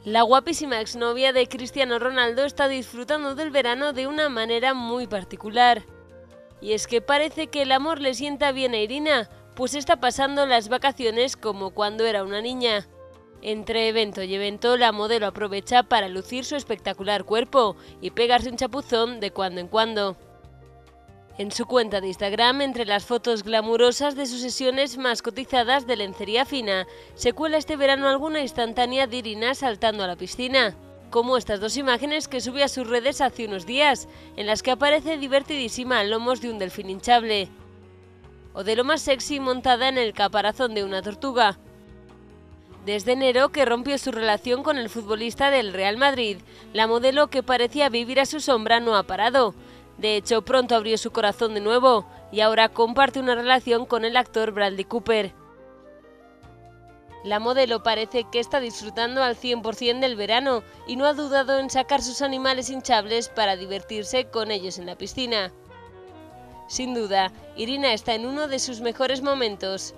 La guapísima exnovia de Cristiano Ronaldo está disfrutando del verano de una manera muy particular. Y es que parece que el amor le sienta bien a Irina, pues está pasando las vacaciones como cuando era una niña. Entre evento y evento, la modelo aprovecha para lucir su espectacular cuerpo y pegarse un chapuzón de cuando en cuando. En su cuenta de Instagram, entre las fotos glamurosas de sus sesiones más cotizadas de lencería fina, se cuela este verano alguna instantánea de Irina saltando a la piscina, como estas dos imágenes que sube a sus redes hace unos días, en las que aparece divertidísima a lomos de un delfín hinchable, o de lo más sexy montada en el caparazón de una tortuga. Desde enero, que rompió su relación con el futbolista del Real Madrid, la modelo, que parecía vivir a su sombra, no ha parado. De hecho, pronto abrió su corazón de nuevo y ahora comparte una relación con el actor Bradley Cooper. La modelo parece que está disfrutando al 100% del verano y no ha dudado en sacar sus animales hinchables para divertirse con ellos en la piscina. Sin duda, Irina está en uno de sus mejores momentos.